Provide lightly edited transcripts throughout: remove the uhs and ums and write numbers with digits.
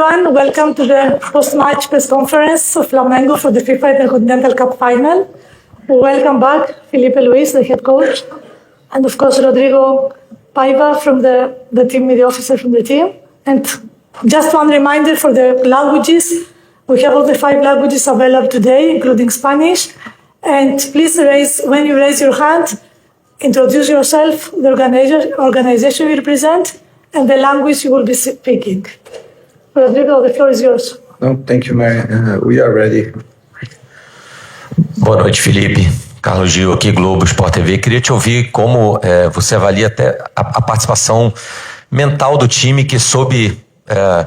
everyone. Welcome to the post-match press conference of Flamengo for the FIFA Intercontinental Cup final. We welcome back Filipe Luis, the head coach, and of course Rodrigo Paiva from the team media officer from the team. And just one reminder for the languages, we have all the 5 languages available today, including Spanish. And please when you raise your hand, introduce yourself, the organization you represent, and the language you will be speaking. Rodrigo, the floor is yours. No, thank you, Mary. We are ready. Boa noite, Felipe. Carlos Gil aqui, Globo Sport TV. Queria te ouvir como você avalia até a participação mental do time que soube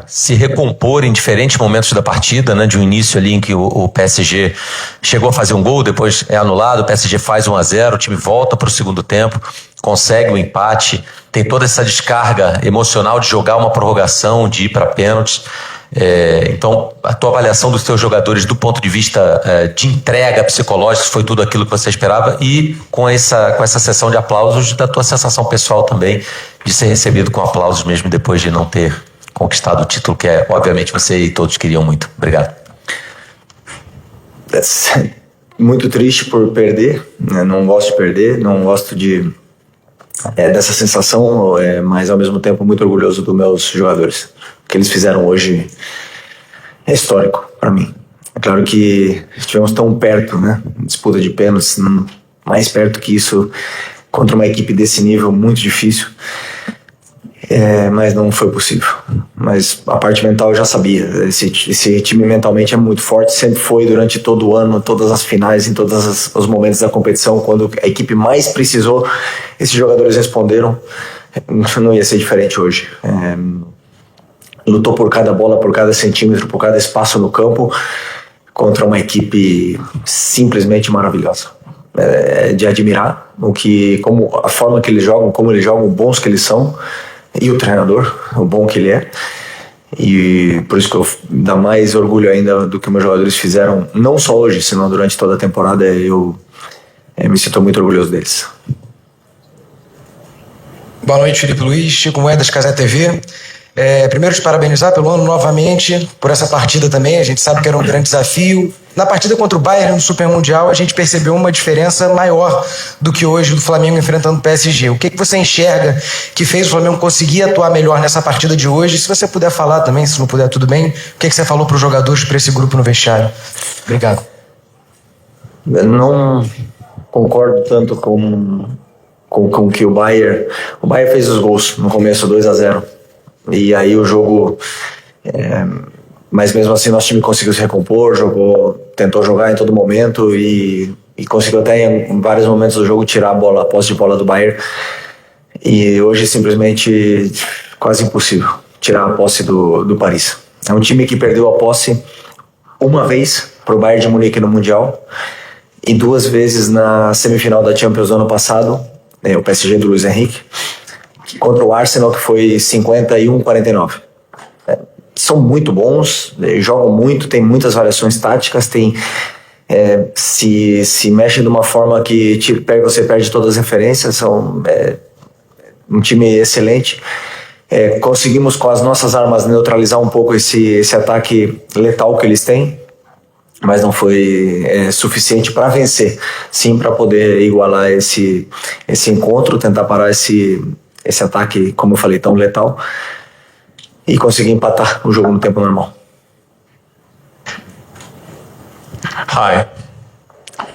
se recompor em diferentes momentos da partida, né? De um início ali em que o PSG chegou a fazer um gol, depois é anulado, o PSG faz 1-0, o time volta para o segundo tempo, consegue o empate, tem toda essa descarga emocional de jogar uma prorrogação, de ir para pênaltis. Então, a tua avaliação dos teus jogadores do ponto de vista de entrega psicológica, foi tudo aquilo que você esperava, e com essa sessão de aplausos, da tua sensação pessoal também de ser recebido com aplausos mesmo depois de não ter conquistado o título que obviamente você e todos queriam muito. Obrigado. Muito triste por perder, né? Não gosto de perder, não gosto dessa sensação, mas ao mesmo tempo muito orgulhoso dos meus jogadores. O que eles fizeram hoje é histórico para mim. É claro que estivemos tão perto, né? Disputa de pênaltis, mais perto que isso, contra uma equipe desse nível, muito difícil. Mas não foi possível. Mas a parte mental eu já sabia. Esse time mentalmente é muito forte, sempre foi durante todo o ano, todas as finais, em todos os momentos da competição, quando a equipe mais precisou, esses jogadores responderam. Não ia ser diferente hoje. Lutou por cada bola, por cada centímetro, por cada espaço no campo, contra uma equipe simplesmente maravilhosa. De admirar a forma que eles jogam, como eles jogam, bons que eles são. E o treinador, o bom que ele é. E por isso que eu dá mais orgulho ainda do que meus jogadores fizeram, não só hoje, senão durante toda a temporada. Eu me sinto muito orgulhoso deles. Boa noite, Filipe Luis, Chico Moedas, Casé TV. Primeiro te parabenizar pelo ano novamente, por essa partida também. A gente sabe que era um grande desafio. Na partida contra o Bayern no Super Mundial, a gente percebeu uma diferença maior do que hoje do Flamengo enfrentando o PSG. O que você enxerga que fez o Flamengo conseguir atuar melhor nessa partida de hoje? Se você puder falar também, se não puder, tudo bem. O que você falou para os jogadores, para esse grupo no vestiário? Obrigado. Eu não concordo tanto com que o Bayern fez os gols no começo, 2-0. E aí o jogo... mas mesmo assim nosso time conseguiu se recompor, tentou jogar em todo momento e conseguiu até em vários momentos do jogo tirar a posse de bola do Bayern. E hoje simplesmente quase impossível tirar a posse do Paris. É um time que perdeu a posse uma vez para o Bayern de Munique no Mundial e 2 vezes na semifinal da Champions do ano passado, o PSG do Luis Henrique, contra o Arsenal, que foi 51-49. São muito bons, jogam muito, tem muitas variações táticas, se mexem de uma forma que você perde todas as referências. São um time excelente. Conseguimos com as nossas armas neutralizar um pouco esse ataque letal que eles têm, mas não foi suficiente para vencer, sim, para poder igualar esse encontro, tentar parar esse ataque, como eu falei, tão letal, e conseguir empatar o jogo no tempo normal. Hi.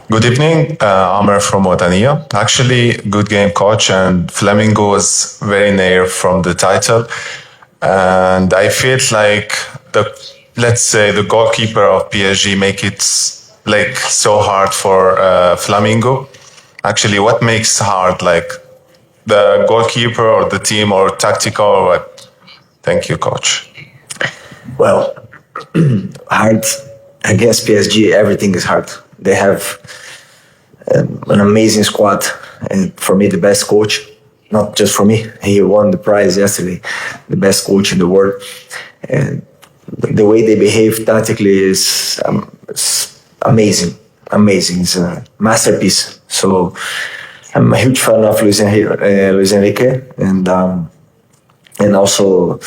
Good evening. Amer from Otania. Actually, good game, coach, and Flamengo was very near from the title. And I felt like let's say the goalkeeper of PSG make it like so hard for Flamengo. Actually, what makes hard, like the goalkeeper or the team or tactical or what? Thank you, coach. Well, hard against PSG, everything is hard. They have an amazing squad, and for me, the best coach. Not just for me, he won the prize yesterday, the best coach in the world. And the way they behave tactically is amazing. It's a masterpiece. So I'm a huge fan of Luis Enrique, and also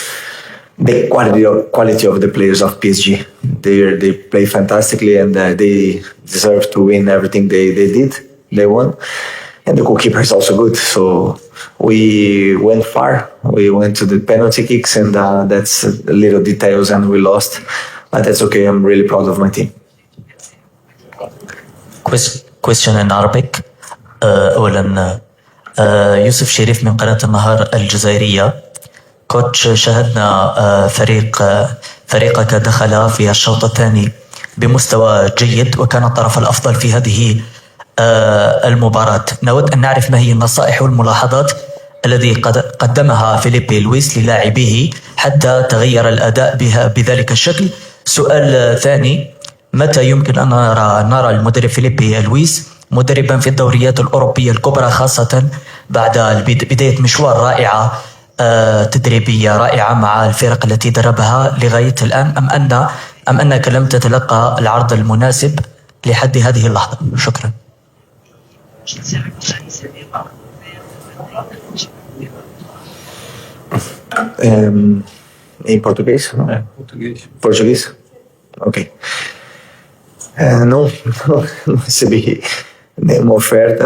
the quality of the players of PSG. They play fantastically, and they deserve to win everything they did. They won, and the goalkeeper is also good. So we went far. We went to the penalty kicks, and that's little details, and we lost. But that's okay. I'm really proud of my team. Question in Arabic. أولا يوسف شريف من قناة النهار الجزائرية. كوتش، شاهدنا فريقك دخل في الشوط الثاني بمستوى جيد وكان الطرف الأفضل في هذه المباراة. نود أن نعرف ما هي النصائح والملاحظات الذي قدمها فيليبي لويس للاعبيه حتى تغير الأداء بذلك الشكل. سؤال ثاني: متى يمكن أن نرى المدرب فيليبي لويس مدربا في الدوريات الأوروبية الكبرى، خاصة بعد بداية مشوار رائعة تدريبية رائعة مع الفرق التي دربها لغاية الآن، أم أنك لم تتلقى العرض المناسب لحد هذه اللحظة؟ شكرا. Em português? Não? Português? Ok. Não recebi nenhuma oferta.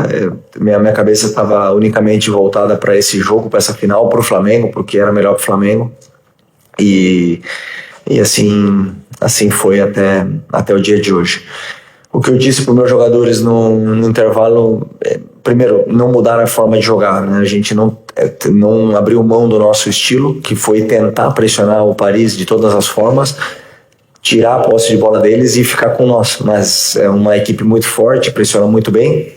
Minha cabeça estava unicamente voltada para esse jogo, para essa final, para o Flamengo, porque era melhor para o Flamengo. E assim foi até o dia de hoje. O que eu disse para os meus jogadores no intervalo, primeiro, não mudar a forma de jogar, né? A gente não abriu mão do nosso estilo, que foi tentar pressionar o Paris de todas as formas, tirar a posse de bola deles e ficar com nós. Mas é uma equipe muito forte, pressiona muito bem,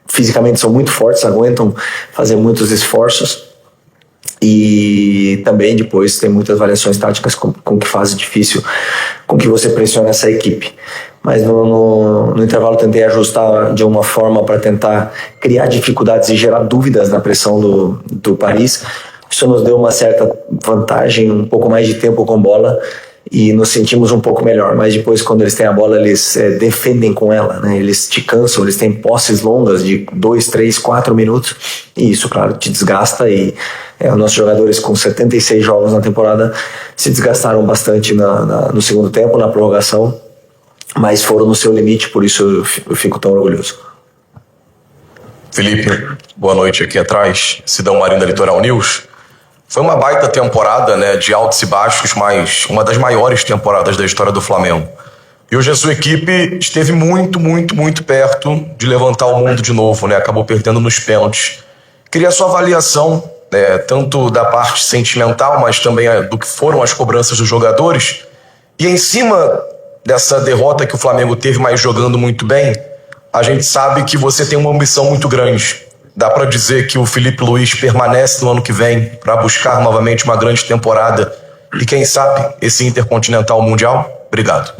fisicamente são muito fortes, aguentam fazer muitos esforços, e também depois tem muitas variações táticas com que faz difícil com que você pressione essa equipe. Mas no intervalo tentei ajustar de uma forma para tentar criar dificuldades e gerar dúvidas na pressão do Paris. Isso nos deu uma certa vantagem, um pouco mais de tempo com bola, e nos sentimos um pouco melhor. Mas depois, quando eles têm a bola, eles defendem com ela, né? Eles te cansam, eles têm posses longas de 2, 3, 4 minutos, e isso, claro, te desgasta. E os nossos jogadores, com 76 jogos na temporada, se desgastaram bastante no segundo tempo, na prorrogação, mas foram no seu limite, por isso eu fico tão orgulhoso. Felipe, boa noite. Aqui atrás, Sidão Marinho da Litoral News. Foi uma baita temporada, né, de altos e baixos, mas uma das maiores temporadas da história do Flamengo. E hoje a sua equipe esteve muito, muito, muito perto de levantar o mundo de novo, né? Acabou perdendo nos pênaltis. Queria a sua avaliação, tanto da parte sentimental, mas também do que foram as cobranças dos jogadores. E em cima dessa derrota que o Flamengo teve, mas jogando muito bem, a gente sabe que você tem uma ambição muito grande. Dá para dizer que o Filipe Luís permanece no ano que vem para buscar novamente uma grande temporada e, quem sabe, esse Intercontinental Mundial? Obrigado.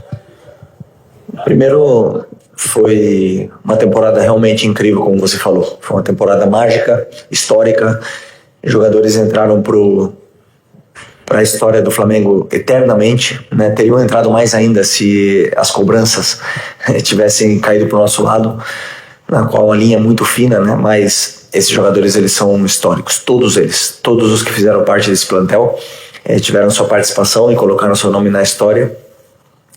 Primeiro, foi uma temporada realmente incrível, como você falou. Foi uma temporada mágica, histórica. Os jogadores entraram para a história do Flamengo eternamente, né? Teriam entrado mais ainda se as cobranças tivessem caído para o nosso lado, na qual a linha é muito fina, né? Mas esses jogadores, eles são históricos, todos eles, todos os que fizeram parte desse plantel tiveram sua participação e colocaram seu nome na história,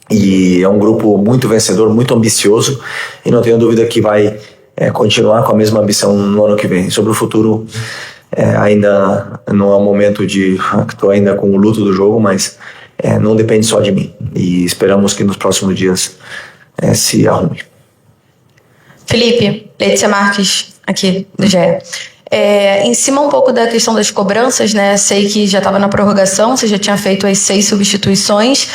e é um grupo muito vencedor, muito ambicioso, e não tenho dúvida que vai continuar com a mesma ambição no ano que vem. Sobre o futuro, ainda não é um momento estou ainda com o luto do jogo, mas não depende só de mim, e esperamos que nos próximos dias se arrume. Felipe, Letícia Marques, aqui do GE. Em cima um pouco da questão das cobranças, né? Sei que já estava na prorrogação, você já tinha feito as 6 substituições,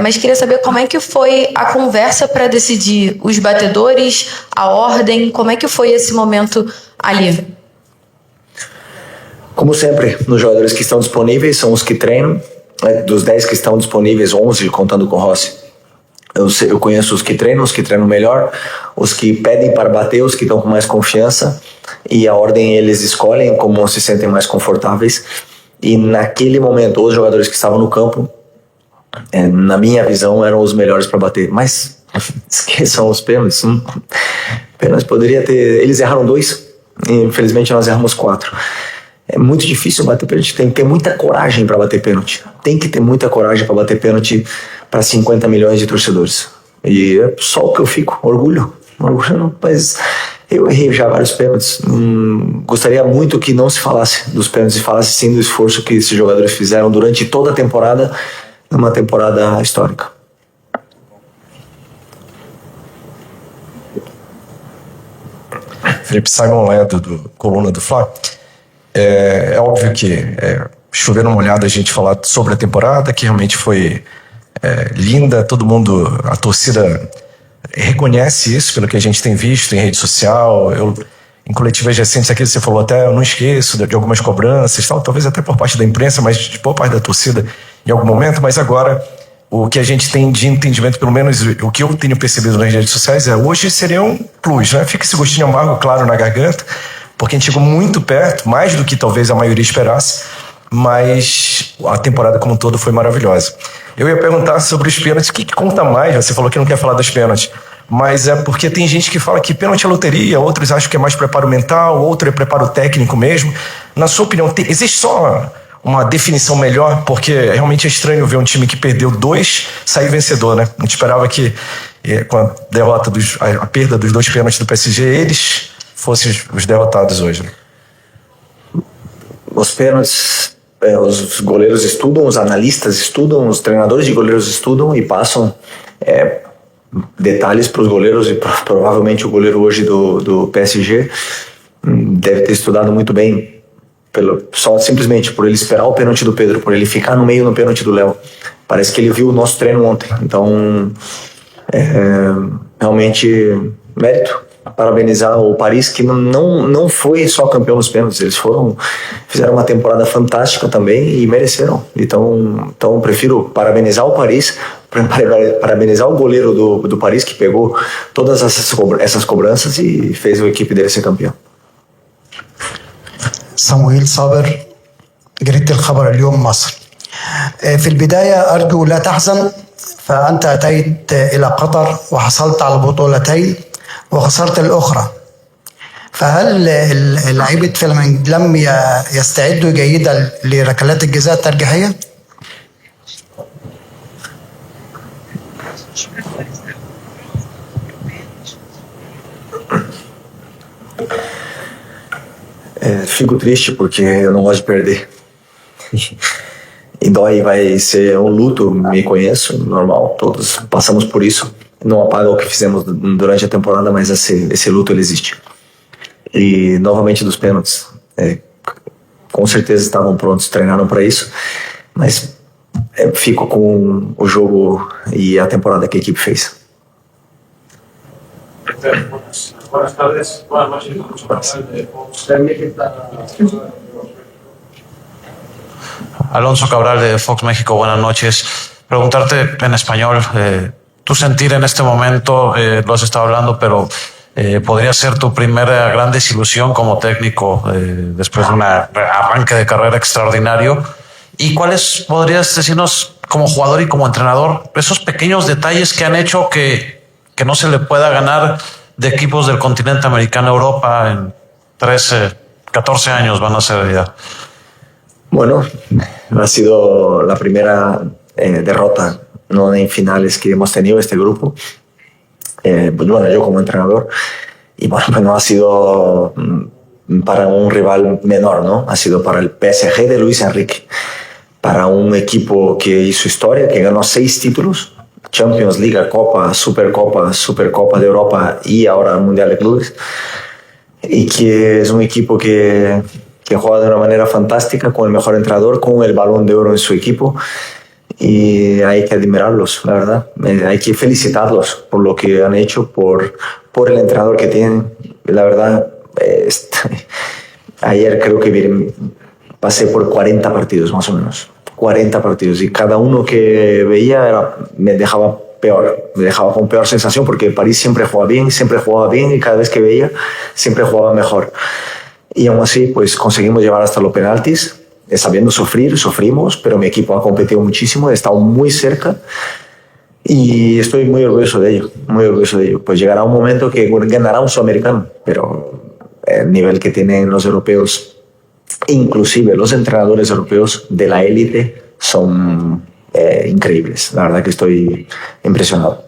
mas queria saber como é que foi a conversa para decidir os batedores, a ordem, como é que foi esse momento ali? Como sempre, nos jogadores que estão disponíveis são os que treinam, dos 10 que estão disponíveis, 11 contando com o Rossi. Eu conheço os que treinam melhor, os que pedem para bater, os que estão com mais confiança, e a ordem eles escolhem como se sentem mais confortáveis. E naquele momento, os jogadores que estavam no campo, na minha visão, eram os melhores para bater. Mas esqueçam os pênaltis. Pênaltis poderia ter... Eles erraram 2, e infelizmente nós erramos 4. É muito difícil bater pênalti, tem que ter muita coragem para bater pênalti. Tem que ter muita coragem para bater pênalti para 50 milhões de torcedores. E é só o que eu fico, orgulho, mas eu errei já vários pênaltis. Gostaria muito que não se falasse dos pênaltis e falasse sim do esforço que esses jogadores fizeram durante toda a temporada, numa temporada histórica. Felipe, Simon Ledo, do Coluna do Fla. É óbvio que chover numa olhada a gente falar sobre a temporada, que realmente foi linda, todo mundo, a torcida reconhece isso pelo que a gente tem visto em rede social. Em coletivas recentes aqui você falou até, eu não esqueço de algumas cobranças, talvez até por parte da imprensa, mas de boa parte da torcida em algum momento, mas agora o que a gente tem de entendimento, pelo menos o que eu tenho percebido nas redes sociais, hoje seria um plus, né? Fica esse gostinho amargo, claro, na garganta, porque a gente chegou muito perto, mais do que talvez a maioria esperasse, mas a temporada como um todo foi maravilhosa. Eu ia perguntar sobre os pênaltis, o que conta mais? Você falou que não quer falar dos pênaltis, mas é porque tem gente que fala que pênalti é loteria, outros acham que é mais preparo mental, outro é preparo técnico mesmo. Na sua opinião, existe só uma definição melhor? Porque realmente é estranho ver um time que perdeu 2 sair vencedor, né? A gente esperava que com a derrota, a perda dos 2 pênaltis do PSG, eles fossem os derrotados hoje, né? Os pênaltis, os goleiros estudam, os analistas estudam, os treinadores de goleiros estudam e passam detalhes para os goleiros, e provavelmente o goleiro hoje do PSG deve ter estudado muito bem, só simplesmente por ele esperar o pênalti do Pedro, por ele ficar no meio no pênalti do Léo. Parece que ele viu o nosso treino ontem. Então, realmente, mérito. Parabenizar o Paris, que não foi só campeão nos pênaltis, eles fizeram uma temporada fantástica também e mereceram. Então prefiro parabenizar o Paris, parabenizar o goleiro do Paris, que pegou todas essas cobranças e fez a equipe dele ser campeão. صموئيل صابر، جريدة الخبر اليوم مصر. في البداية أرجو لا تحزن، فأنت أتيت إلى قطر وحصلت على بطولتين وخسرت الأخرى، فهل لعيبة فلامينج لم يستعدوا جيدا لركلات الجزاء الترجيحية؟ Fico triste porque eu não gosto de perder. E dói, vai ser um luto, me conheço, normal, todos passamos por isso. Não apaga o que fizemos durante a temporada, mas esse luto ele existe. E novamente dos pênaltis, com certeza estavam prontos, treinaram para isso, mas fico com o jogo e a temporada que a equipe fez. Buenas tardes, buenas noches. Alonso Cabral de Fox México, buenas noches. Preguntarte en español, tu sentir en este momento, lo has estado hablando, pero podría ser tu primera gran desilusión como técnico después de un arranque de carrera extraordinario. ¿Y cuáles podrías decirnos como jugador y como entrenador esos pequeños detalles que han hecho que no se le pueda ganar de equipos del continente americano a Europa en 13, 14 años van a ser ya? Bueno, ha sido la primera derrota, no en finales que hemos tenido este grupo. Pues bueno, yo como entrenador, y bueno, pues no ha sido para un rival menor, ¿no? Ha sido para el PSG de Luis Enrique, para un equipo que hizo historia, que ganó 6 títulos, Champions, Liga, Copa, Supercopa de Europa y ahora el Mundial de Clubes, y que es un equipo que juega de una manera fantástica, con el mejor entrenador, con el Balón de Oro en su equipo, y hay que admirarlos, la verdad. Hay que felicitarlos por lo que han hecho, por el entrenador que tienen. La verdad, ayer creo que pasé por 40 partidos más o menos. 40 partidos, y cada uno que veía me dejaba con peor sensación, porque París siempre jugaba bien, y cada vez que veía siempre jugaba mejor. Y aún así, pues conseguimos llevar hasta los penaltis, sabiendo sufrimos, pero mi equipo ha competido muchísimo, he estado muy cerca y estoy muy orgulloso de ello. Pues llegará un momento que ganará un sudamericano, pero el nivel que tienen los europeos inclusive los entrenadores europeos de la élite son increíbles. La verdad que estoy impresionado.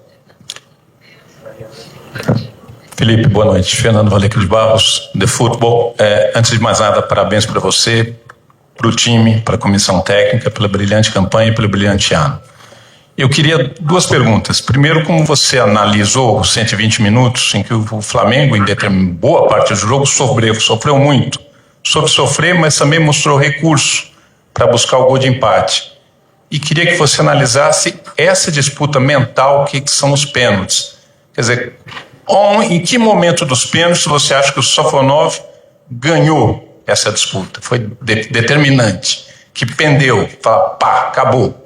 Felipe, boa noite. Fernando Valecos Barros, de Futebol. Antes de mais nada, parabéns para você, para o time, para a comissão técnica, pela brilhante campanha e pelo brilhante ano. Eu queria duas perguntas. Primeiro, como você analisou os 120 minutos em que o Flamengo, em boa parte do jogo, sofreu muito. Soube sofrer, mas também mostrou recurso para buscar o gol de empate. E queria que você analisasse essa disputa mental que são os pênaltis. Quer dizer, em que momento dos pênaltis você acha que o Sofonov ganhou essa disputa? Foi determinante, que pendeu, fala, pá, acabou.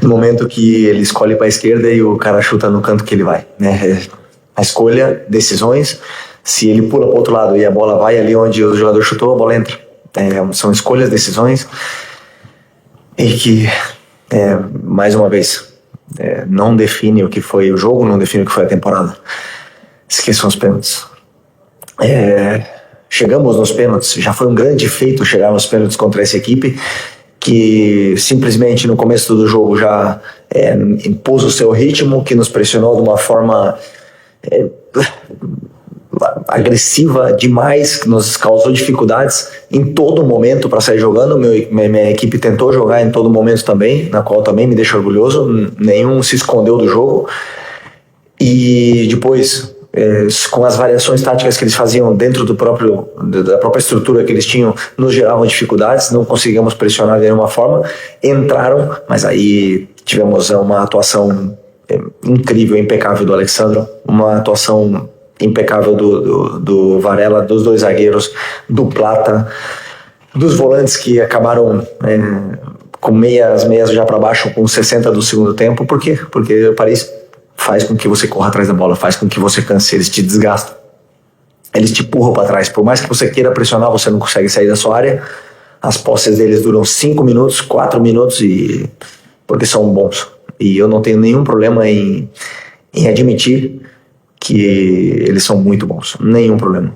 No momento que ele escolhe para a esquerda e o cara chuta no canto que ele vai, né? A escolha, decisões, se ele pula para o outro lado e a bola vai ali onde o jogador chutou, a bola entra. São escolhas, decisões e que, mais uma vez, não define o que foi o jogo, não define o que foi a temporada. Esqueçam os pênaltis. Chegamos nos pênaltis, já foi um grande feito chegar nos pênaltis contra essa equipe que simplesmente no começo do jogo já impôs o seu ritmo, que nos pressionou de uma forma agressiva demais, que nos causou dificuldades em todo momento para sair jogando. Minha equipe tentou jogar em todo momento também, na qual também me deixa orgulhoso, nenhum se escondeu do jogo. E depois, com as variações táticas que eles faziam dentro da própria estrutura que eles tinham, nos geravam dificuldades, não conseguíamos pressionar de nenhuma forma, entraram, mas aí tivemos uma atuação incrível, impecável do Alexandro, uma atuação impecável do Varela, dos dois zagueiros, do Plata, dos volantes que acabaram com meias já para baixo, com 60 do segundo tempo. Por quê? Porque o Paris faz com que você corra atrás da bola, faz com que você canse, eles te desgastam, eles te empurram para trás. Por mais que você queira pressionar, você não consegue sair da sua área. As posses deles duram 5 minutos, 4 minutos, porque são bons. E eu não tenho nenhum problema em admitir que eles são muito bons, nenhum problema.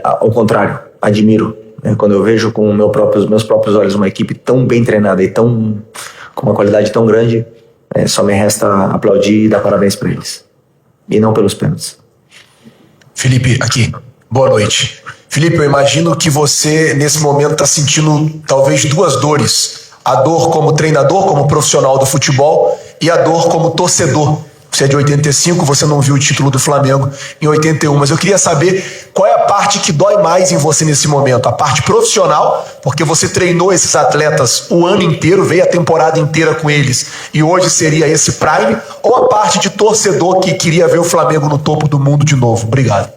Ao contrário, admiro, quando eu vejo com meus próprios olhos uma equipe tão bem treinada e com uma qualidade tão grande. Só me resta aplaudir e dar parabéns para eles. E não pelos pênaltis. Felipe, aqui. Boa noite. Felipe, eu imagino que você, nesse momento, está sentindo talvez duas dores. A dor como treinador, como profissional do futebol, e a dor como torcedor. Você é de 85, você não viu o título do Flamengo em 81, mas eu queria saber qual é a parte que dói mais em você nesse momento. A parte profissional, porque você treinou esses atletas o ano inteiro, veio a temporada inteira com eles e hoje seria esse prime, ou a parte de torcedor que queria ver o Flamengo no topo do mundo de novo? Obrigado.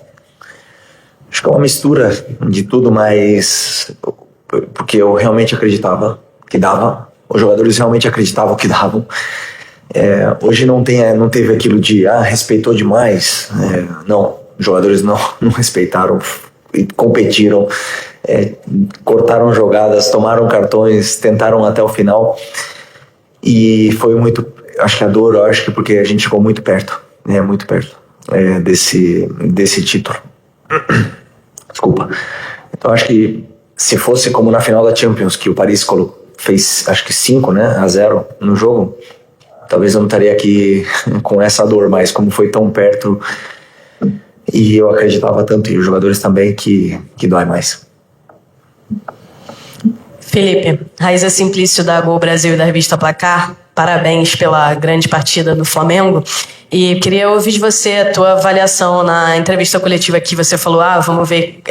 Acho que é uma mistura de tudo, mas porque eu realmente acreditava que dava, os jogadores realmente acreditavam que davam. Hoje não teve aquilo de respeitou demais. Não, os jogadores não respeitaram e competiram, cortaram jogadas, tomaram cartões, tentaram até o final. E foi muito, acho que a dor, acho que porque a gente chegou muito perto desse título. Desculpa. Então acho que se fosse como na final da Champions, que o Paris fez acho que 5-0 no jogo, talvez eu não estaria aqui com essa dor, mas como foi tão perto e eu acreditava tanto, e os jogadores também, que dói mais. Felipe, Raíza Simplício da Gol Brasil e da revista Placar, parabéns pela grande partida do Flamengo. E queria ouvir de você a tua avaliação na entrevista coletiva que você falou, vamos ver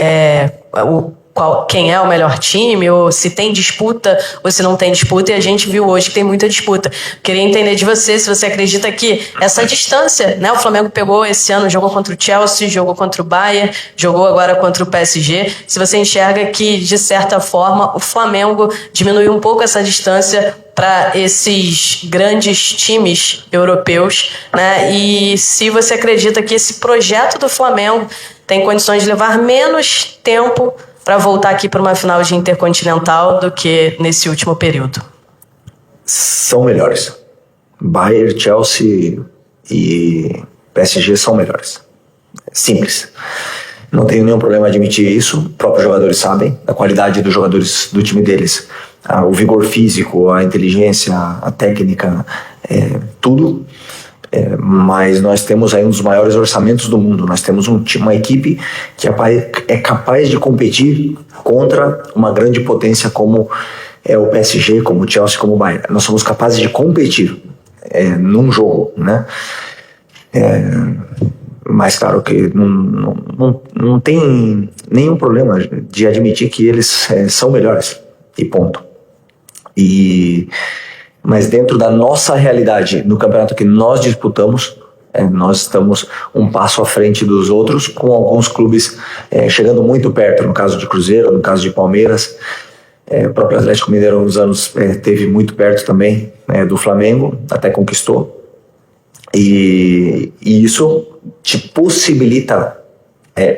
quem é o melhor time, ou se tem disputa ou se não tem disputa, e a gente viu hoje que tem muita disputa. Queria entender de você se você acredita que essa distância, né, o Flamengo pegou esse ano, jogou contra o Chelsea, jogou contra o Bayern, jogou agora contra o PSG, se você enxerga que, de certa forma, o Flamengo diminuiu um pouco essa distância para esses grandes times europeus, né? E se você acredita que esse projeto do Flamengo tem condições de levar menos tempo para voltar aqui para uma final de Intercontinental do que nesse último período. São melhores. Bayern, Chelsea e PSG são melhores. Simples. Não tenho nenhum problema em admitir isso. Os próprios jogadores sabem da qualidade dos jogadores do time deles. O vigor físico, a inteligência, a técnica, tudo. Mas nós temos aí um dos maiores orçamentos do mundo. Nós temos uma equipe que é capaz de competir contra uma grande potência como é o PSG, como o Chelsea, como o Bayern. Nós somos capazes de competir num jogo, né? Mas claro que não tem nenhum problema de admitir que eles são melhores, e ponto. Mas dentro da nossa realidade, no campeonato que nós disputamos, nós estamos um passo à frente dos outros, com alguns clubes chegando muito perto, no caso de Cruzeiro, no caso de Palmeiras. O próprio Atlético Mineiro, há uns anos, esteve muito perto também do Flamengo, até conquistou. E isso te possibilita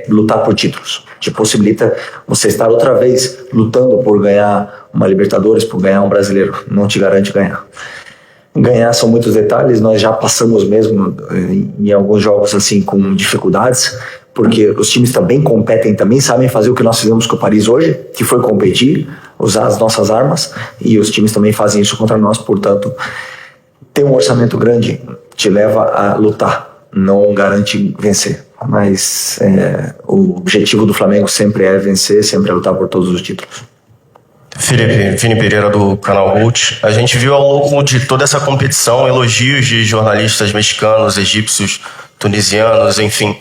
lutar por títulos, te possibilita você estar outra vez lutando por ganhar uma Libertadores, por ganhar um brasileiro. Não te garante ganhar. Ganhar são muitos detalhes, nós já passamos mesmo em alguns jogos assim com dificuldades, porque os times também competem, também sabem fazer o que nós fizemos com o Paris hoje, que foi competir, usar as nossas armas, e os times também fazem isso contra nós. Portanto, ter um orçamento grande te leva a lutar, não garante vencer. Mas o objetivo do Flamengo sempre é vencer, sempre é lutar por todos os títulos. Felipe, Vini Pereira do canal Ruth. A gente viu ao longo de toda essa competição elogios de jornalistas mexicanos, egípcios, tunisianos, enfim,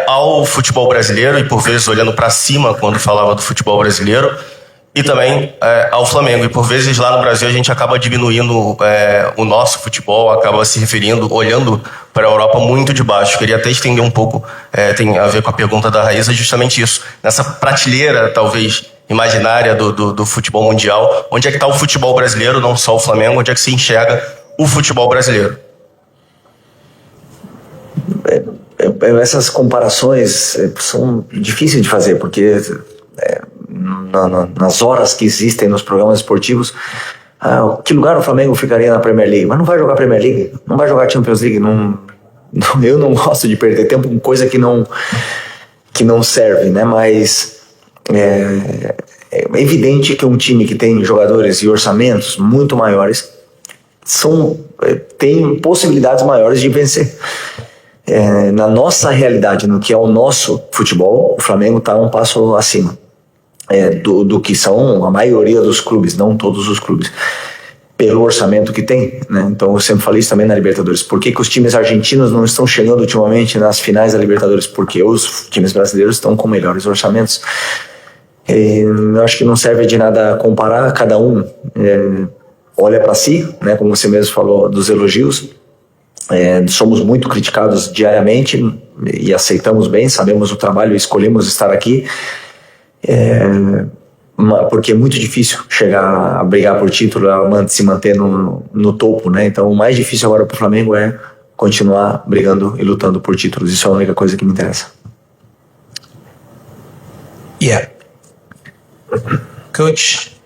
ao futebol brasileiro, e por vezes olhando para cima quando falava do futebol brasileiro, e também ao Flamengo. E por vezes lá no Brasil a gente acaba diminuindo o nosso futebol, acaba se referindo, olhando para a Europa muito de baixo. Queria até estender um pouco, tem a ver com a pergunta da Raíssa, justamente isso. Nessa prateleira, talvez, imaginária do futebol mundial, onde é que está o futebol brasileiro, não só o Flamengo, onde é que se enxerga o futebol brasileiro? Essas comparações são difíceis de fazer, porque nas horas que existem nos programas esportivos, que lugar o Flamengo ficaria na Premier League? Mas não vai jogar Premier League, não vai jogar Champions League. Eu não gosto de perder tempo com coisa que não serve, né? Mas é evidente que um time que tem jogadores e orçamentos muito maiores tem possibilidades maiores de vencer. Na nossa realidade, no que é o nosso futebol, o Flamengo está um passo acima do que são a maioria dos clubes, não todos os clubes, pelo orçamento que tem, né? Então eu sempre falei isso também na Libertadores. Por que os times argentinos não estão chegando ultimamente nas finais da Libertadores? Porque os times brasileiros estão com melhores orçamentos. Eu acho que não serve de nada comparar, cada um olha para si, né? Como você mesmo falou dos elogios. Somos muito criticados diariamente e aceitamos bem, sabemos o trabalho e escolhemos estar aqui, porque é muito difícil chegar a brigar por título, a se manter no topo, né? Então o mais difícil agora para o Flamengo é continuar brigando e lutando por títulos. Isso é a única coisa que me interessa. Yeah. Coach,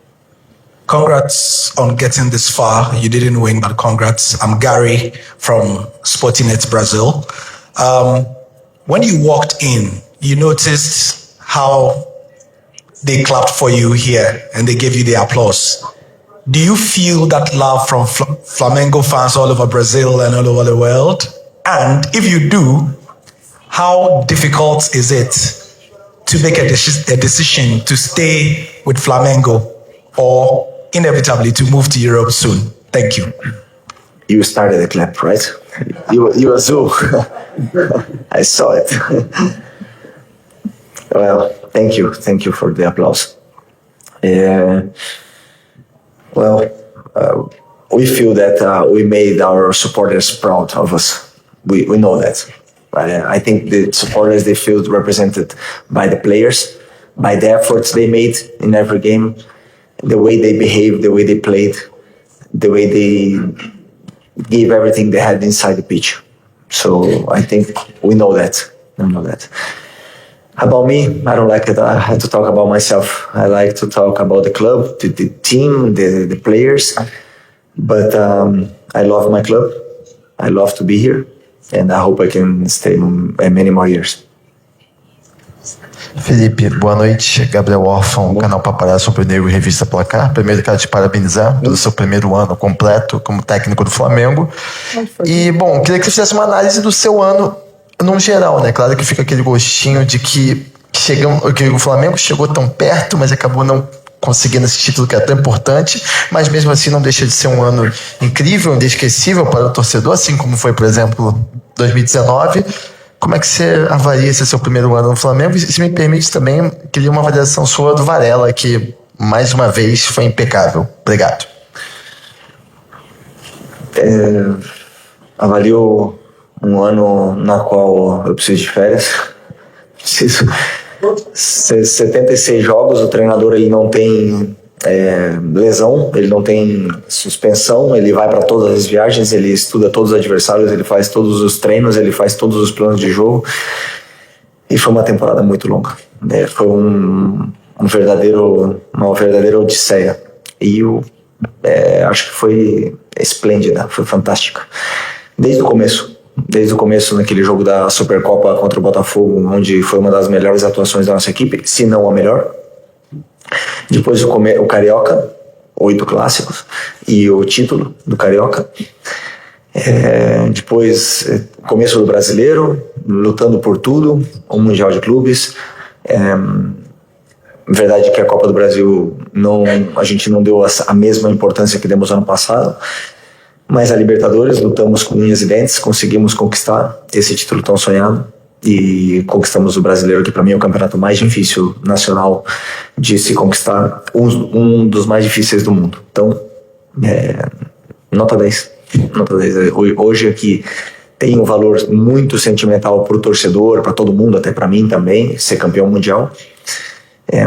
congrats on getting this far. You didn't win, but congrats. I'm Gary from Sportingnet Brazil. When you walked in, you noticed how they clapped for you here and they gave you the applause. Do you feel that love from Flamengo fans all over Brazil and all over the world? And if you do, how difficult is it to make a decision to stay with Flamengo or inevitably to move to Europe soon? Thank you. You started the clap, right? You Azul. I saw it. Well, thank you for the applause. We feel that we made our supporters proud of us. We know that. I think the supporters, they feel represented by the players, by the efforts they made in every game, the way they behaved, the way they played, the way they gave everything they had inside the pitch. So I think we know that. About me, I don't like it. I have to talk about myself. I like to talk about the club, the team, the players. But I love my club. I love to be here. And I hope I can stay many more years. Felipe, boa noite. Gabriel Órfão, canal Paparazzo sobre o Negro e Revista Placar. Primeiro, quero te parabenizar pelo seu primeiro ano completo como técnico do Flamengo. E, bom, queria que você fizesse uma análise do seu ano no geral, né? Claro que fica aquele gostinho de que o Flamengo chegou tão perto, mas acabou não conseguindo esse título que é tão importante, mas mesmo assim não deixa de ser um ano incrível, inesquecível para o torcedor, assim como foi, por exemplo, 2019. Como é que você avalia esse seu primeiro ano no Flamengo? E se me permite também, queria uma avaliação sua do Varela, que mais uma vez foi impecável. Obrigado. Avalio um ano na qual eu preciso de férias. Preciso 76 jogos, o treinador ele não tem lesão, ele não tem suspensão, ele vai para todas as viagens, ele estuda todos os adversários, ele faz todos os treinos, ele faz todos os planos de jogo, e foi uma temporada muito longa, foi uma verdadeira odisseia, e eu acho que foi esplêndida, foi fantástica desde o começo naquele jogo da Supercopa contra o Botafogo, onde foi uma das melhores atuações da nossa equipe, se não a melhor. Depois o Carioca, 8 clássicos e o título do Carioca. Depois começo do Brasileiro, lutando por tudo, o Mundial de Clubes. Verdade que a Copa do Brasil a gente não deu a mesma importância que demos ano passado, mas a Libertadores lutamos com unhas e dentes, conseguimos conquistar esse título tão sonhado e conquistamos o Brasileiro, que para mim é o campeonato mais difícil nacional de se conquistar, um dos mais difíceis do mundo. Então, nota 10. Hoje aqui tem um valor muito sentimental para o torcedor, para todo mundo, até para mim também, ser campeão mundial.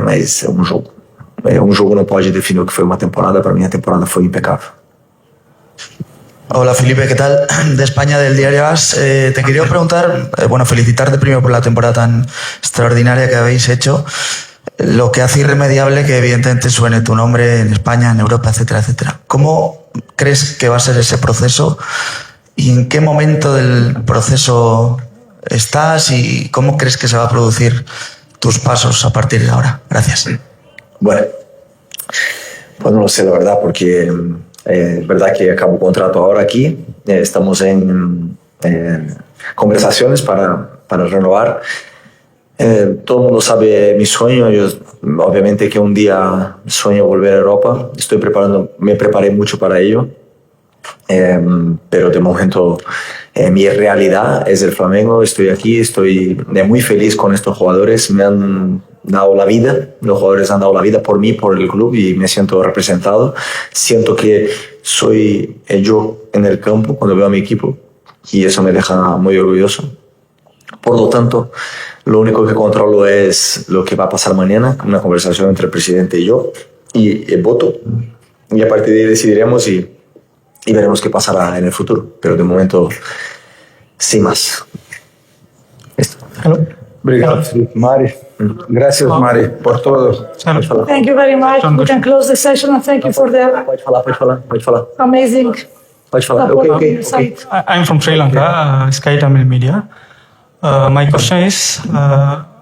Mas é um jogo. Um jogo não pode definir o que foi uma temporada. Para mim a temporada foi impecável. Hola Felipe, ¿qué tal? De España, del diario AS. Te quería preguntar, felicitarte primero por la temporada tan extraordinaria que habéis hecho, lo que hace irremediable que evidentemente suene tu nombre en España, en Europa, etcétera, etcétera. ¿Cómo crees que va a ser ese proceso y en qué momento del proceso estás y cómo crees que se va a producir tus pasos a partir de ahora? Gracias. Bueno, pues no lo sé la verdad, porque verdad que acabo o contrato ahora aquí, estamos en conversaciones para renovar. Todo el mundo sabe mi sueño, yo obviamente que un día sueño volver a Europa, me preparé mucho para ello, pero de momento mi realidad es el Flamengo, estoy aquí, estoy muy feliz con estos jugadores, me han dado la vida, los jugadores han dado la vida por mí, por el club, y me siento representado, siento que soy yo en el campo cuando veo a mi equipo y eso me deja muy orgulloso. Por lo tanto, lo único que controlo es lo que va a pasar mañana, una conversación entre el presidente y yo, y el voto, y a partir de ahí decidiremos y veremos qué pasará en el futuro, pero de momento, sin más. Obrigado, Mari. Gracias, Mari, por todo. Thank you very much. We can close the session and thank you for the Pode falar. amazing Pode falar. Okay. I'm from Sri Lanka, Sky Tamil Media. My question is,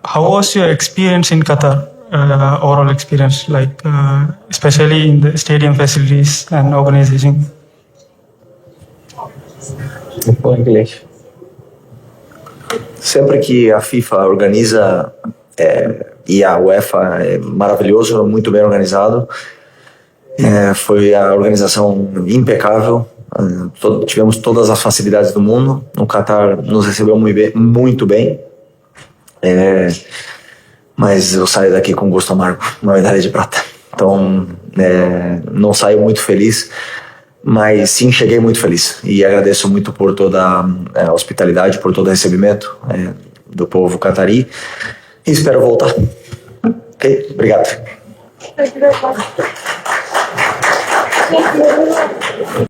how was your experience in Qatar? Overall experience, especially in the stadium facilities and organization? Em inglês. Sempre que a FIFA organiza e a UEFA é maravilhoso, muito bem organizado. Foi a organização impecável. Tivemos todas as facilidades do mundo. No Qatar nos recebeu muito bem. Mas eu saio daqui com gosto amargo, uma medalha de prata. Então, não saio muito feliz, mas sim cheguei muito feliz. E agradeço muito por toda a hospitalidade, por todo o recebimento do povo catarí. E espero voltar. Ok? Obrigado. Thank you very much.